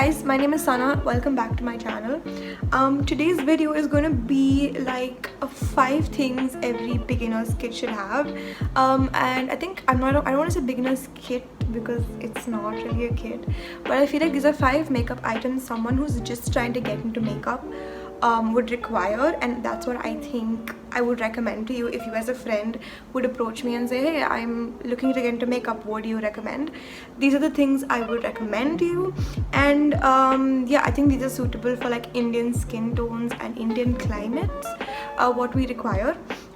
guys, my name is Sana. Welcome back to my channel. Today's video is going to be like 5 things every beginner's kit should have. And I think I don't want to say beginner's kit because it's not really a kit, but I feel like these are 5 makeup items someone who's just trying to get into makeup would require, and that's what I think I would recommend to you if you as a friend would approach me and say, hey, I'm looking to get into makeup, what do you recommend? These are the things I would recommend to you. And yeah, I think these are suitable for like Indian skin tones and Indian climates, what we require.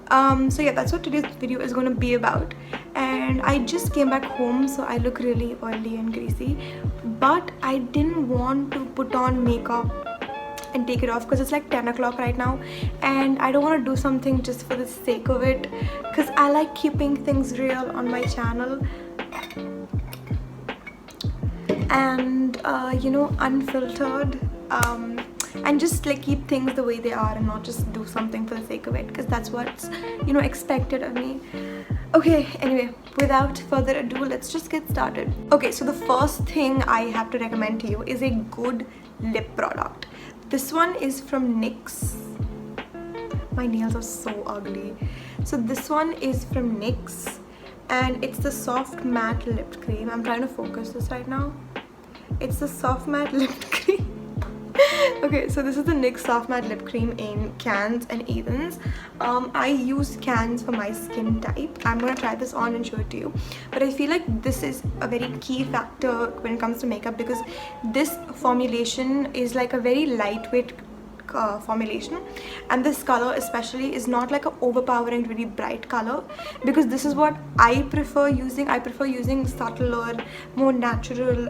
So yeah, that's what today's video is going to be about. And I just came back home, so I look really oily and greasy, but I didn't want to put on makeup and take it off because it's like 10 o'clock right now, and I don't want to do something just for the sake of it, because I like keeping things real on my channel and you know, unfiltered, and just like keep things the way they are and not just do something for the sake of it, because that's what's, you know, expected of me. Okay, anyway, without further ado, let's just get started. Okay, so the first thing I have to recommend to you is a good lip product. This one is from NYX. My nails are so ugly. So this one is from NYX, and it's the Soft Matte Lip Cream. I'm trying to focus this right now. It's the Soft Matte Lip Cream. Okay, so this is the NYX Soft Matte Lip Cream in Cannes and Athens. I use Cannes for my skin type. I'm gonna try this on and show it to you. But I feel like this is a very key factor when it comes to makeup, because this formulation is like a very lightweight formulation, and this color especially is not like an overpowering really bright color, because this is what I prefer using. I prefer using subtler, more natural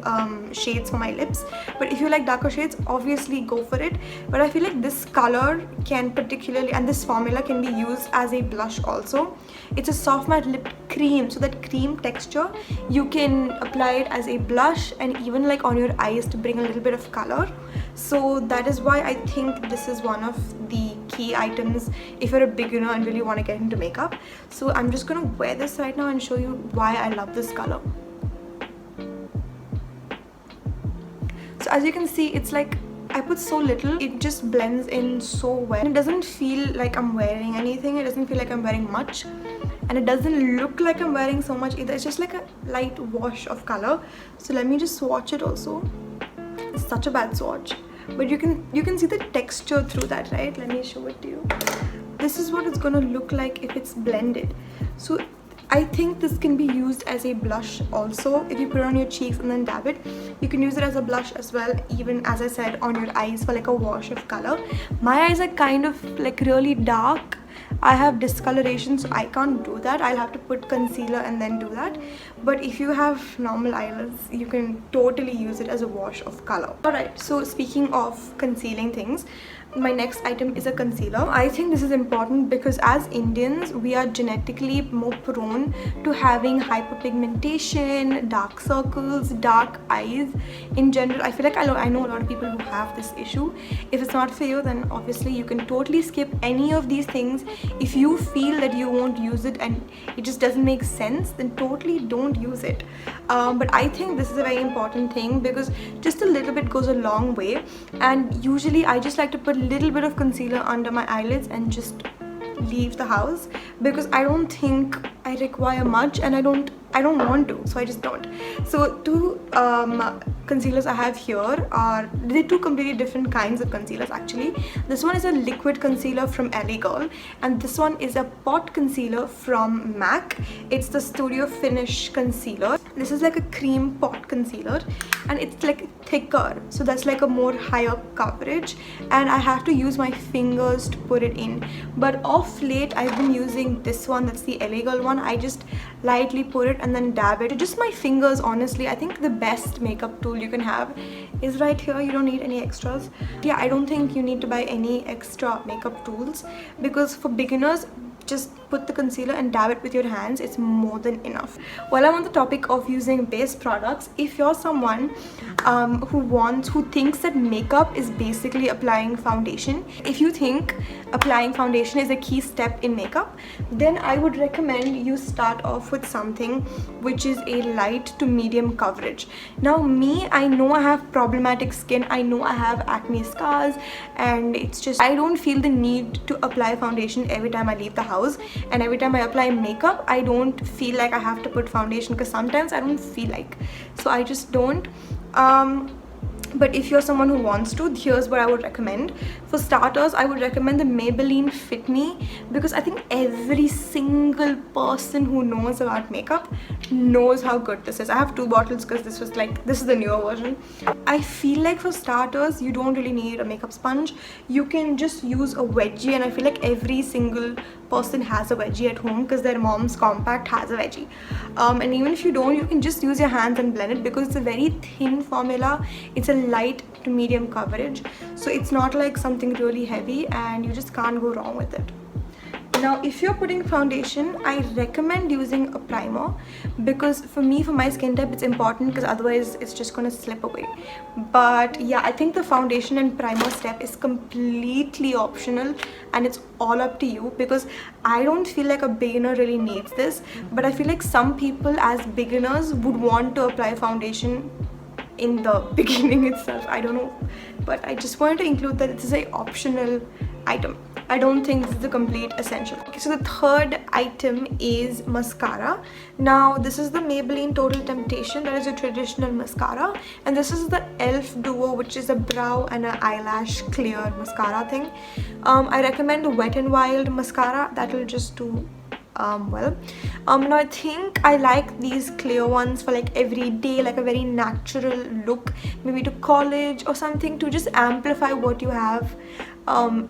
shades for my lips, but if you like darker shades, obviously go for it. But I feel like this color can particularly, and this formula can be used as a blush also. It's a soft matte lip cream, so that cream texture you can apply it as a blush and even like on your eyes to bring a little bit of color. So that is why I think this is one of the key items if you're a beginner and really want to get into makeup. So I'm just gonna wear this right now and show you why I love this color. So as you can see, it's like I put so little, it just blends in so well. It doesn't feel like I'm wearing anything, it doesn't feel like I'm wearing much, and it doesn't look like I'm wearing so much either. It's just like a light wash of color. So let me just swatch it also. It's such a bad swatch, but you can see the texture through that, right? Let me show it to you. This is what it's gonna look like if it's blended. So I think this can be used as a blush also. If you put it on your cheeks and then dab it, you can use it as a blush as well, even as I said, on your eyes for like a wash of color. My eyes are kind of like really dark. I have discoloration, so I can't do that. I'll have to put concealer and then do that. But if you have normal eyelids, you can totally use it as a wash of color. Alright, so speaking of concealing things, my next item is a concealer. I think this is important because as Indians, we are genetically more prone to having hyperpigmentation, dark circles, dark eyes in general. I feel like I know a lot of people who have this issue. If it's not for you, then obviously you can totally skip any of these things. If you feel that you won't use it and it just doesn't make sense, then totally don't use it. But I think this is a very important thing because just a little bit goes a long way, and usually I just like to put a little bit of concealer under my eyelids and just leave the house, because I don't think I require much, and I don't want to, so I just don't. So two concealers I have here are, they're 2 completely different kinds of concealers actually. This one is a liquid concealer from LA Girl, and this one is a pot concealer from MAC. It's the Studio Finish concealer. This is like a cream pot concealer, and it's like thicker, so that's like a more higher coverage, and I have to use my fingers to put it in. But of late I've been using this one, that's the LA Girl one. I just lightly put it and then dab it. Just my fingers, honestly. I think the best makeup tool you can have is right here. You don't need any extras. Yeah, I don't think you need to buy any extra makeup tools, because for beginners, just put the concealer and dab it with your hands, it's more than enough. While I'm on the topic of using base products, if you're someone who thinks that makeup is basically applying foundation, if you think applying foundation is a key step in makeup, then I would recommend you start off with something which is a light to medium coverage. Now me, I know I have problematic skin, I know I have acne scars, and it's just I don't feel the need to apply foundation every time I leave the house, and every time I apply makeup I don't feel like I have to put foundation, because sometimes I don't feel like, so I just don't. But if you're someone who wants to, here's what I would recommend. For starters, I would recommend the Maybelline Fit Me, because I think every single person who knows about makeup knows how good this is. I have 2 bottles because this is the newer version. I feel like for starters, you don't really need a makeup sponge. You can just use a wedgie, and I feel like every single person has a wedgie at home because their mom's compact has a wedgie. And even if you don't, you can just use your hands and blend it, because it's a very thin formula. It's a light to medium coverage, so it's not like something really heavy, and you just can't go wrong with it. Now if you're putting foundation, I recommend using a primer, because for my skin type it's important, because otherwise it's just gonna slip away. But yeah, I think the foundation and primer step is completely optional, and it's all up to you, because I don't feel like a beginner really needs this, but I feel like some people as beginners would want to apply foundation in the beginning itself. I don't know, but I just wanted to include that this is a optional item. I don't think this is a complete essential. Okay, so the third item is mascara. Now this is the Maybelline Total Temptation. That is a traditional mascara, and this is the e.l.f. Duo, which is a brow and an eyelash clear mascara thing. I recommend the Wet n Wild mascara. That will just do well. Now I think I like these clear ones for like every day, like a very natural look, maybe to college or something, to just amplify what you have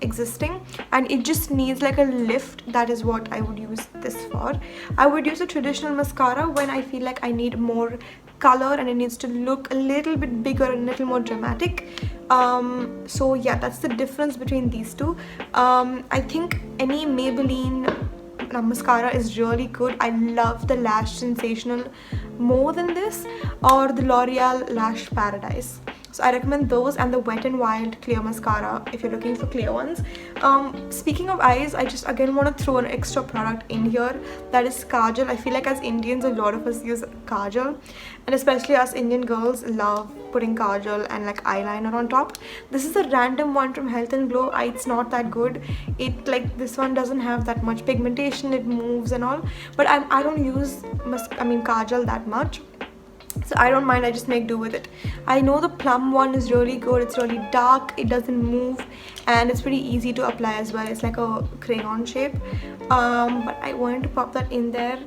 existing, and it just needs like a lift. That is what I would use this for. I would use a traditional mascara when I feel like I need more color and it needs to look a little bit bigger and a little more dramatic. So yeah, that's the difference between these two. I think any Maybelline mascara is really good. I love the Lash Sensational more than this, or the L'Oreal Lash Paradise. So I recommend those, and the Wet n Wild clear mascara if you're looking for clear ones. Speaking of eyes, I just again want to throw an extra product in here. That is Kajal. I feel like as Indians, a lot of us use Kajal, and especially us Indian girls love putting Kajal and like eyeliner on top. This is a random one from Health and Glow. It's not that good. It like this one doesn't have that much pigmentation. It moves and all, but I don't use Kajal that much, so I don't mind. I just make do with it. I know the Plum one is really good. It's really dark, it doesn't move, and it's pretty easy to apply as well. It's like a crayon shape, but I wanted to pop that in there.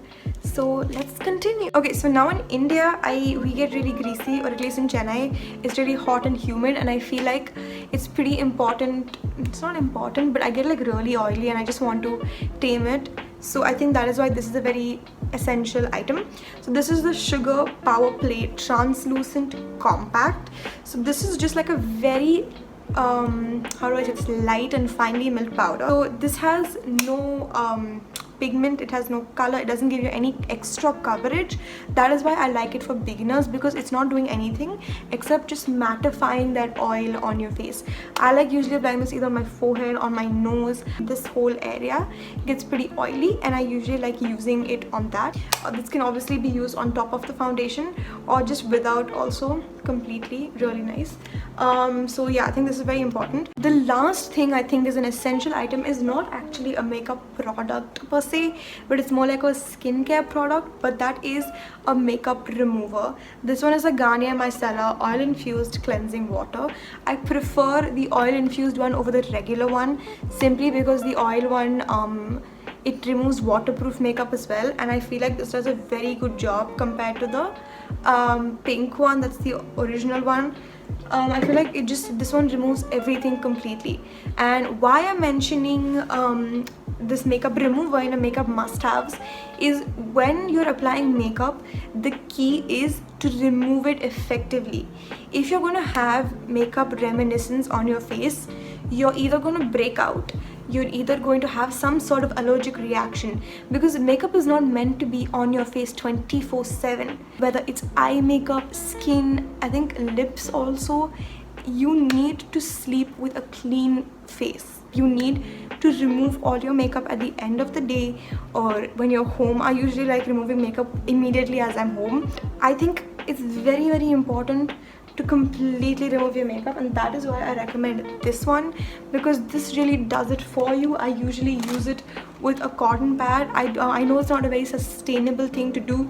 So let's continue. Okay, so now in India we get really greasy, or at least in Chennai it's really hot and humid, and I feel like it's pretty important. It's not important, but I get like really oily and I just want to tame it. So I think that is why this is a very essential item. So this is the Sugar Power Play Translucent Compact. So this is just like a very how do I say, it's light and finely milled powder. So this has no pigment, it has no color, it doesn't give you any extra coverage. That is why I like it for beginners, because it's not doing anything except just mattifying that oil on your face. I like usually applying this either on my forehead, on my nose. This whole area gets pretty oily, and I usually like using it on that. This can obviously be used on top of the foundation or just without also, completely, really nice. So yeah, I think this is very important. The last thing I think is an essential item is not actually a makeup product per se, but it's more like a skincare product, but that is a makeup remover. This one is a Garnier Micellar oil infused cleansing water. I prefer the oil infused one over the regular one, simply because the oil one it removes waterproof makeup as well, and I feel like this does a very good job compared to the pink one. That's the original one. I feel like this one removes everything completely. And why I'm mentioning this makeup remover in a makeup must-haves is when you're applying makeup, the key is to remove it effectively. If you're going to have makeup reminiscence on your face, you're either going to break out, you're either going to have some sort of allergic reaction, because makeup is not meant to be on your face 24/7. Whether it's eye makeup, skin, I think lips also, you need to sleep with a clean face. You need to remove all your makeup at the end of the day, or when you're home. I usually like removing makeup immediately as I'm home. I think it's very important to completely remove your makeup, and that is why I recommend this one, because this really does it for you. I usually use it with a cotton pad. I know it's not a very sustainable thing to do,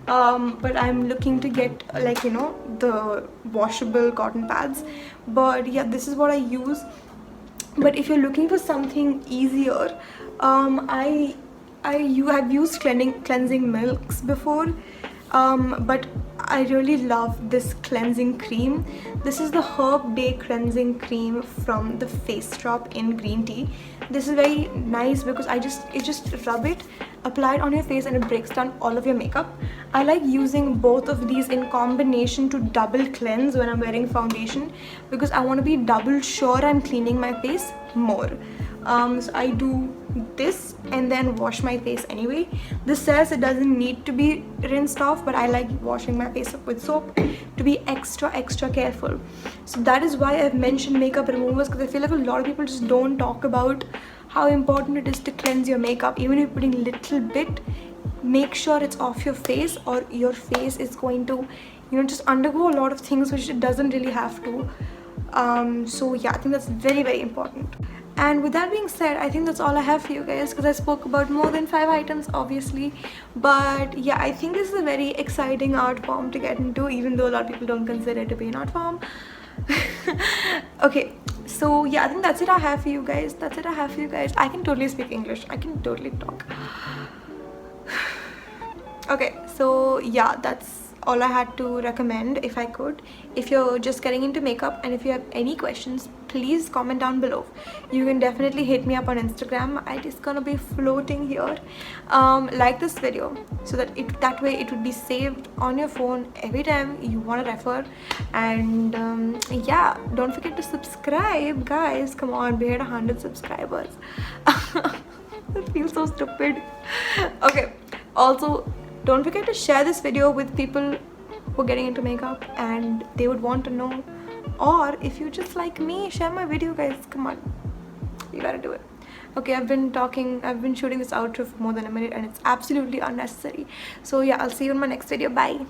but I'm looking to get, like, you know, the washable cotton pads. But yeah, this is what I use. But if you're looking for something easier, I've used cleansing milks before, but I really love this cleansing cream. This is the Herb Day cleansing cream from the Face Drop in green tea. This is very nice because you just rub it, apply it on your face, and it breaks down all of your makeup. I like using both of these in combination to double cleanse when I'm wearing foundation, because I want to be double sure I'm cleaning my face more. So I do this and then wash my face anyway. This says it doesn't need to be rinsed off, but I like washing my face up with soap to be extra careful. So that is why I've mentioned makeup removers, because I feel like a lot of people just don't talk about how important it is to cleanse your makeup. Even if you're putting a little bit, make sure it's off your face, or your face is going to, you know, just undergo a lot of things which it doesn't really have to. So yeah, I think that's very important. And with that being said, I think that's all I have for you guys, because I spoke about more than 5 items obviously. But yeah, I think this is a very exciting art form to get into, even though a lot of people don't consider it to be an art form. Okay, so yeah, I think that's it I have for you guys. I can totally speak English. I can totally talk. Okay, so yeah, that's all I had to recommend if I could. If you're just getting into makeup and if you have any questions, please comment down below. You can definitely hit me up on Instagram. It is gonna be floating here. Like this video so that that way it would be saved on your phone every time you want to refer. And yeah, don't forget to subscribe, guys. Come on, we had 100 subscribers. That feels so stupid. Okay, also don't forget to share this video with people who are getting into makeup and they would want to know. Or if you just like me, share my video, guys. Come on, you gotta do it. Okay, I've been shooting this outro for more than a minute and it's absolutely unnecessary. So yeah, I'll see you in my next video. Bye.